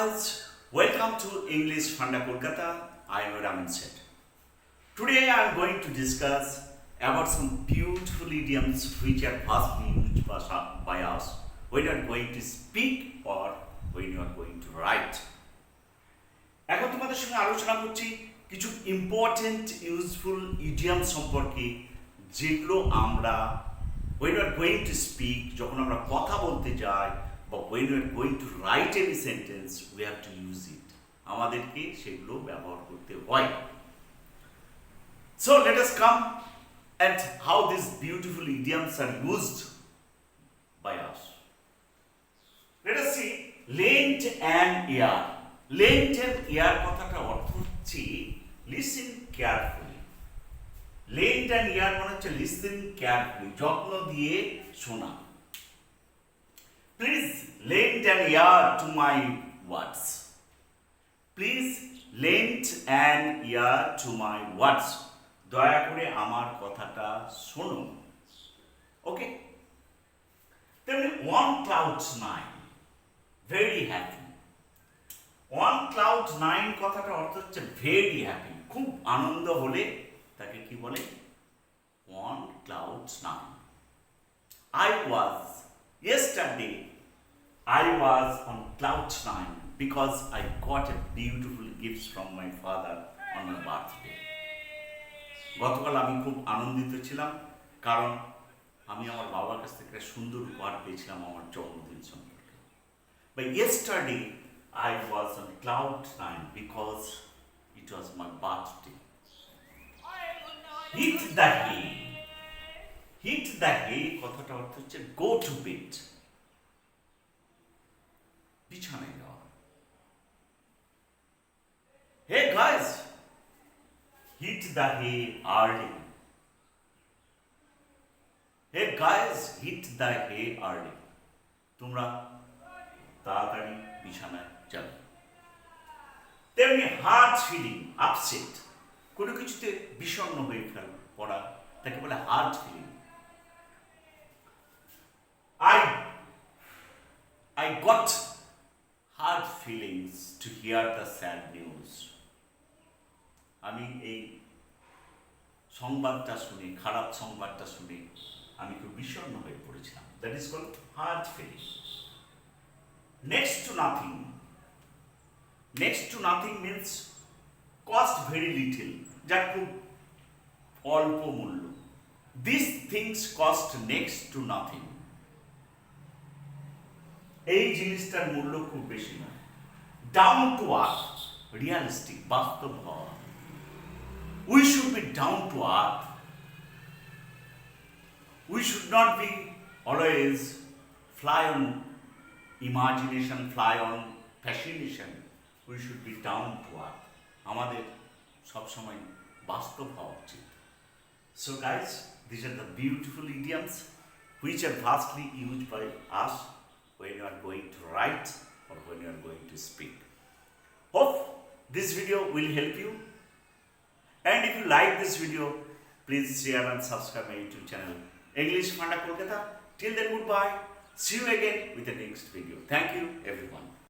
guys, welcome to English Funda Kolkata. I am Raman Seth. Today I am going to discuss about some beautiful idioms which are vastly used by us when you are going to speak or when you are going to write. এখন তোমাদের সঙ্গে আলোচনা করছি কিছু important useful idiom সম্পর্কে যেগুলো আমরা when you are going to speak যখন আমরা কথা বলতে যাই বা when you are going to write any sentence we have to use it আমাদেরকে সেগুলো ব্যবহার করতে হয়. So let us come at how these beautiful idioms are used by us. Let us see lend an ear. Lend an ear কথাটা অর্থ হচ্ছে listen carefully. Lend an ear মানে হচ্ছে listen carefully, যত্ন দিয়ে শোনা. Please lend an ear to my words. Please lend an ear to my words. দয়া করে আমার কথাটা শোনো. ওকে? তেমনি one cloud nine, very happy. One cloud nine কথাটা অর্থ হচ্ছে very happy, খুব আনন্দ হলে তাকে কি বলে? One cloud nine. Yesterday I was on cloud nine because I got a beautiful gift from my father on my birthday. গতকাল আমি খুব আনন্দিত ছিলাম কারণ আমি আমার বাবার কাছ থেকে একটা সুন্দর উপহার পেয়েছিলাম আমার জন্মদিন সম্পর্কে. But yesterday I was on cloud nine because it was my birthday. Hit the hay. Hit the hay কথাটা অর্থ হচ্ছে go to bed. বিছানায় যাওয়া. Hey guys, hit the hay early. Hey guys, hit the hay early. তোমরা তাড়াতাড়ি বিছানায় যাবে. তেমনি হার্ট ফিলিং, আপসেট, কোনো কিছুতে বিষণ্ণ হয়ে পড়া তাকে বলে hurt feeling. I got hard feelings to hear the sad news. আমি এই সংবাদটা শুনে, খারাপ সংবাদটা শুনে আমি খুব বিষণ্ণ হয়ে পড়েছিলাম. That is called hard feeling. Next to nothing. Next to nothing means cost very little, যার খুব অল্প মূল্য. These things cost next to nothing. এই জিনিসটার মূল্য খুব বেশি নয়. Down to earth, realistic, বাস্তব হওয়া. We should be down to earth. We should not be always fly on imagination, fly on fascination. We should be down to earth. আমাদের সবসময় বাস্তব হওয়া উচিত. So guys, these are the beautiful idioms which are vastly used by us when you are going to write or when you are going to speak. Hope this video will help you. And if you like this video, please share and subscribe my YouTube channel, English Funda Kolkata. Till then, goodbye. See you again with the next video. Thank you, everyone.